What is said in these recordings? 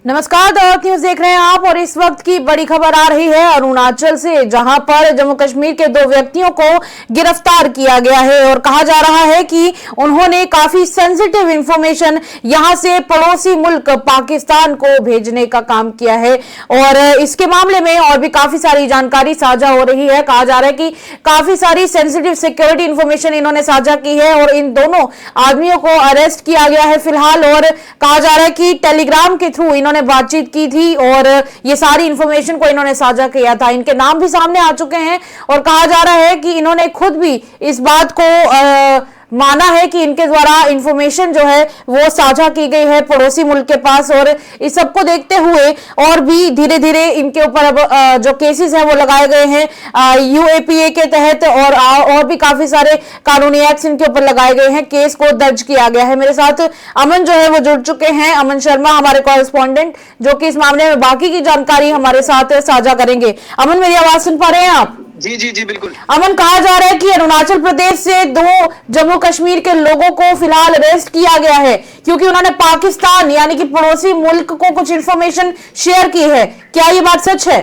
नमस्कार, the news देख रहे हैं आप और इस वक्त की बड़ी खबर आ रही है अरुणाचल से, जहां पर जम्मू कश्मीर के 2 व्यक्तियों को गिरफ्तार किया गया है और कहा जा रहा है कि उन्होंने काफी सेंसिटिव इंफॉर्मेशन यहां से पड़ोसी मुल्क पाकिस्तान को भेजने का काम किया है और इसके मामले में और भी काफी सारी जानकारी साझा हो रही है। कहा जा रहा है कि काफी सारी सेंसिटिव सिक्योरिटी इंफॉर्मेशन इन्होंने साझा की है और इन दोनों आदमियों को अरेस्ट किया गया है फिलहाल। और कहा जा रहा है कि टेलीग्राम के थ्रू इन्होंने बातचीत की थी और ये सारी इंफॉर्मेशन को इन्होंने साझा किया था। इनके नाम भी सामने आ चुके हैं और कहा जा रहा है कि इन्होंने खुद भी इस बात को माना है कि इनके द्वारा इंफॉर्मेशन जो है वो साझा की गई है पड़ोसी मुल्क के पास। और इस सबको देखते हुए और भी धीरे धीरे इनके ऊपर अब जो केसेस हैं वो लगाए गए हैं यूएपीए के तहत और भी काफी सारे कानूनी एक्ट इनके ऊपर लगाए गए हैं, केस को दर्ज किया गया है। मेरे साथ अमन जो है वो जुड़ चुके हैं, अमन शर्मा हमारे कॉरेस्पॉन्डेंट, जो कि इस मामले में बाकी की जानकारी हमारे साथ साझा करेंगे। अमन, मेरी आवाज सुन पा रहे हैं आप? जी जी जी बिल्कुल। अमन, कहा जा रहा है कि अरुणाचल प्रदेश से 2 जम्मू कश्मीर के लोगों को फिलहाल अरेस्ट किया गया है क्योंकि उन्होंने पाकिस्तान यानी कि पड़ोसी मुल्क को कुछ इंफॉर्मेशन शेयर की है। क्या ये बात सच है?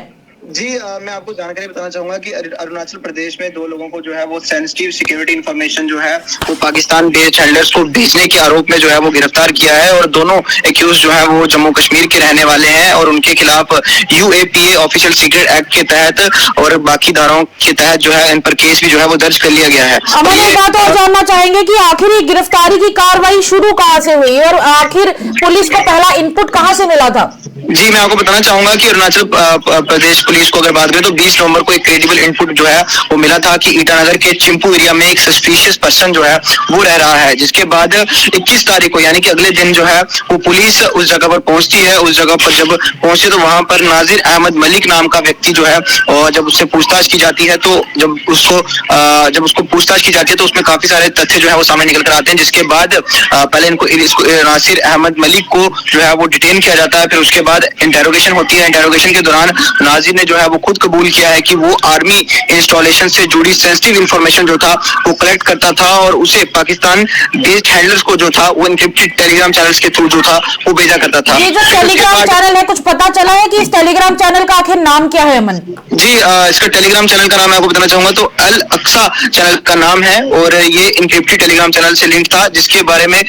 जी मैं आपको जानकारी बताना चाहूंगा कि अरुणाचल प्रदेश में 2 लोगों को जो है वो सेंसिटिव सिक्योरिटी इंफॉर्मेशन जो है वो पाकिस्तान बेस्ड हैंडलर्स को भेजने के आरोप में जो है वो गिरफ्तार किया है और दोनों एक्यूज जो है वो जम्मू कश्मीर के रहने वाले हैं और उनके खिलाफ यूएपीए ऑफिशियल सीक्रेट एक्ट के तहत और बाकी धाराओं के तहत जो है इन पर केस भी जो है वो दर्ज कर लिया गया है। हम एक बात और जानना चाहेंगे कि आखिर ये गिरफ्तारी की कार्रवाई शुरू कहां से हुई और आखिर पुलिस को पहला इनपुट कहां से मिला था? जी मैं आपको बताना चाहूंगा कि अरुणाचल प्रदेश पुलिस को अगर बात करें तो 20 नवंबर को एक क्रेडिबल इनपुट जो है वो मिला था कि ईटानगर के चिंपू एरिया में एक सस्पिशियस पर्सन जो है वो रह रहा है, जिसके बाद 21 तारीख को यानी कि अगले दिन जो है वो पुलिस उस जगह पर पहुंचती है। उस जगह पर जब पहुंचे तो वहां पर नाजिर अहमद मलिक नाम का व्यक्ति जो है और जब उससे पूछताछ की जाती है तो जब उसको पूछताछ की जाती है तो उसमें काफी सारे तथ्य जो है वो सामने निकल कर आते हैं, जिसके बाद पहले इसको नासिर अहमद मलिक को जो है वो डिटेन किया जाता है। फिर उसके बाद इंटेरोगेशन होती है। इंटेरोगेशन के दौरान नाजिर ने जो है वो खुद कबूल किया है कि वो आर्मी इंस्टॉलेशन से जुड़ी सेंसिटिव इंफॉर्मेशन जो था वो कलेक्ट करता था और उसे पाकिस्तान बेस्ड हैंडलर्स को जो था वो इनक्रिप्टेड टेलीग्राम चैनल्स के थ्रू जो था वो भेजा करता था। ये जो टेलीग्राम चैनल है, कुछ पता चला है कि इस टेलीग्राम चैनल का आखिर नाम क्या है? अमन जी इसका टेलीग्राम चैनल का नाम मैं आपको बताना चाहूंगा तो अल अक्सा चैनल का नाम है और ये इनक्रिप्टेड टेलीग्राम चैनल से लिंक था, जिसके बारे में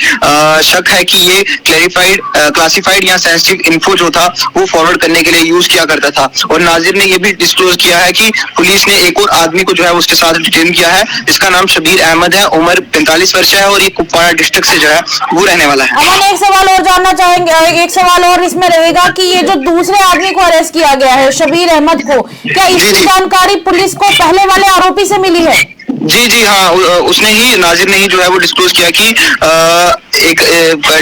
शक है कि ये क्लासिफाइड या सेंसिटिव इन्फो जो था वो फॉरवर्ड करने के लिए यूज किया करता था। और नाजिर ने ये भी डिस्क्लोज किया है कि पुलिस ने एक और आदमी को जो है उसके साथ डिटेन किया है, जिसका नाम शबीर अहमद है, उम्र 45 वर्ष है और ये कुपवाड़ा डिस्ट्रिक्ट से जो है वो रहने वाला है। अमन, एक सवाल और जानना चाहेंगे, एक सवाल और इसमें रहेगा कि ये जो दूसरे आदमी को अरेस्ट किया गया है शबीर अहमद को, क्या इसकी जानकारी पुलिस को पहले वाले आरोपी से मिली है? जी हाँ, उसने ही नाजिर ने ही जो है वो डिस्क्लोज किया कि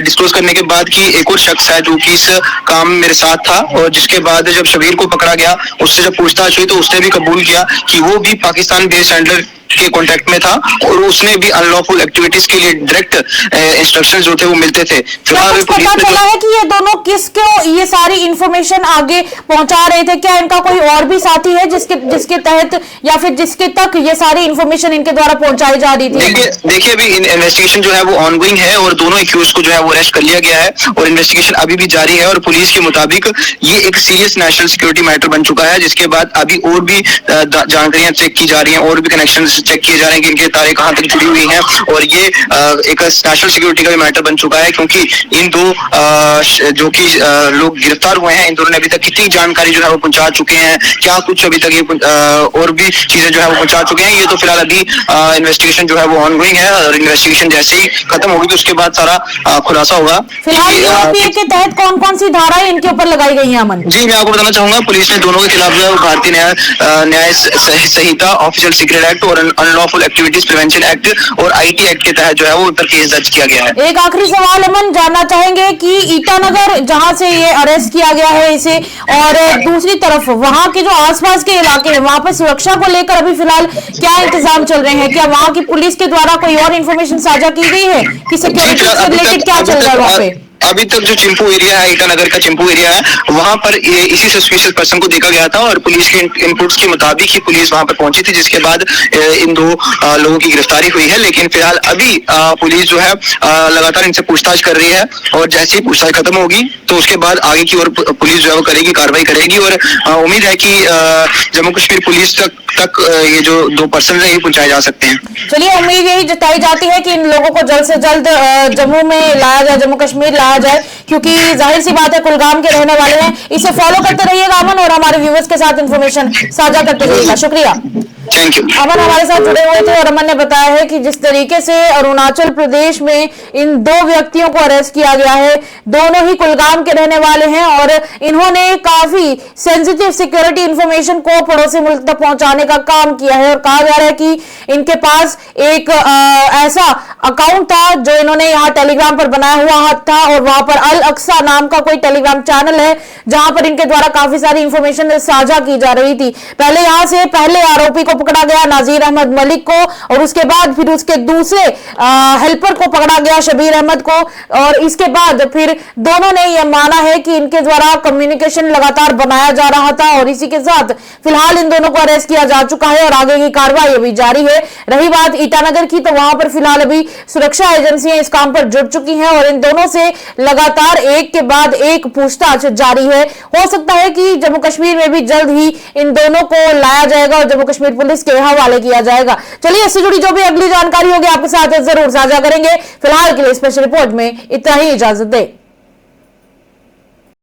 डिस्क्लोज करने के बाद कि एक और शख्स है जो कि इस काम मेरे साथ था और जिसके बाद जब शबीर को पकड़ा गया उससे जब पूछताछ हुई तो उसने भी कबूल किया कि वो भी पाकिस्तान बेस्ड हैंडलर के कांटेक्ट में था और उसने भी अनलॉफुल एक्टिविटीज के लिए डायरेक्ट इंस्ट्रक्शंस जो थे वो मिलते थे। फिलहाल पता चला है कि ये दोनों किसको ये सारी इंफॉर्मेशन आगे पहुंचा रहे थे? क्या इनका कोई और भी साथी है जिसके तहत या फिर जिसके तक ये सारी इंफॉर्मेशन इनके द्वारा पहुंचाई जा रही थी? देखिए अभी इन्वेस्टिगेशन जो है वो ऑनगोइंग है और दोनों एक्यूज को जो है वो अरेस्ट कर लिया गया है और इन्वेस्टिगेशन अभी भी जारी है और पुलिस के मुताबिक ये एक सीरियस नेशनल सिक्योरिटी मैटर बन चुका है, जिसके बाद अभी और भी जानकारियां चेक की जा रही हैं और भी कनेक्शन चेक किए जा रहे हैं कि इनके तारे कहां तक जुड़ी हुई हैं और ये एक नेशनल सिक्योरिटी का भी मैटर बन चुका है, क्योंकि इन 2 जो कि लोग गिरफ्तार हुए हैं इन दोनों ने अभी तक कितनी जानकारी जो है वो पहुंचा चुके हैं, क्या कुछ अभी तक ये और भी चीजें जो है वो पहुंचा चुके हैं। ये तो फिलहाल अभी इन्वेस्टिगेशन जो है वो ऑनगोइंग है और इन्वेस्टिगेशन जैसे ही खत्म होगी तो उसके बाद सारा खुलासा होगा। फिलहाल यूपीए के तहत कौन कौन सी धाराएं इनके ऊपर लगाई गई हैं? अमन जी मैं आपको बताना चाहूंगा पुलिस ने दोनों के खिलाफ जो है भारतीय न्याय संहिता ऑफिशियल सीक्रेट एक्ट और अनलॉफुल एक्टिविटीज प्रिवेंशन एक्ट और आईटी एक्ट के तहत जो है वो पर केस दर्ज किया गया है। एक आखिरी सवाल अमन, जानना चाहेंगे कि ईटानगर जहां से ये अरेस्ट किया गया है इसे और दूसरी तरफ वहां के जो आसपास के इलाके हैं वहां पर सुरक्षा को लेकर अभी फिलहाल क्या इंतजाम चल रहे हैं? क्या वहां की पुलिस के द्वारा कोई और इन्फॉर्मेशन साझा की गई है कि सिक्योरिटी से रिलेटेड क्या चल रहा है वहां पे? अभी तक जो चिंपू एरिया है, ईटानगर का चिंपू एरिया है, वहां पर इसी सस्पिशियस पर्सन को देखा गया था और पुलिस के इनपुट्स के मुताबिक ही पुलिस वहां पर पहुंची थी, जिसके बाद इन दो लोगों की गिरफ्तारी हुई है। लेकिन फिलहाल अभी पुलिस जो है लगातार इनसे पूछताछ कर रही है और जैसे ही पूछताछ खत्म होगी तो उसके बाद आगे की ओर पुलिस जो है वो करेगी, कार्रवाई करेगी और उम्मीद है कि जम्मू कश्मीर पुलिस तक ये जो दो पर्सन है ये पहुंचाए जा सकते हैं। चलिए, उम्मीद यही जताई जाती है कि इन लोगों को जल्द से जल्द जम्मू में लाया जाए, जम्मू कश्मीर लाया जाए, क्योंकि जाहिर सी बात है कुलगाम के रहने वाले हैं। इसे फॉलो करते रहिएगा अमन और हमारे व्यूअर्स के साथ इंफॉर्मेशन साझा करते रहिएगा। शुक्रिया। Thank you. अमन हमारे साथ जुड़े हुए थे और अमन ने बताया है कि जिस तरीके से अरुणाचल प्रदेश में इन दो व्यक्तियों को अरेस्ट किया गया है, दोनों ही कुलगाम के रहने वाले हैं और इन्होंने काफी सेंसिटिव सिक्योरिटी इंफॉर्मेशन को पड़ोसी मुल्क तक पहुंचाने का काम किया है और कहा जा रहा है कि इनके पास एक ऐसा अकाउंट था जो इन्होंने यहाँ टेलीग्राम पर बनाया हुआ था और वहां पर अल अक्सा नाम का कोई टेलीग्राम चैनल है जहां पर इनके द्वारा काफी सारी इंफॉर्मेशन साझा की जा रही थी। पहले यहाँ से पहले आरोपी को पकड़ा गया नाजीर अहमद मलिक को और उसके बाद फिर उसके दूसरे हेल्पर को पकड़ा गया शबीर अहमद को और इसके बाद फिर दोनों ने यह माना है कि इनके द्वारा कम्युनिकेशन लगातार बनाया जा रहा था और इसी के साथ फिलहाल इन दोनों को अरेस्ट किया जा चुका है और आगे की कार्रवाई अभी जारी है। रही बात ईटानगर की, तो वहां पर फिलहाल अभी सुरक्षा एजेंसियां इस काम पर जुट चुकी हैं और इन दोनों से लगातार एक के बाद एक पूछताछ जारी है। हो सकता है कि जम्मू कश्मीर में भी जल्द ही इन दोनों को लाया जाएगा और जम्मू कश्मीर पुलिस के हवाले किया जाएगा। चलिए, इससे जुड़ी जो भी अगली जानकारी होगी आपके साथ जरूर साझा करेंगे। फिलहाल के लिए स्पेशल रिपोर्ट में इतना ही, इजाजत दें।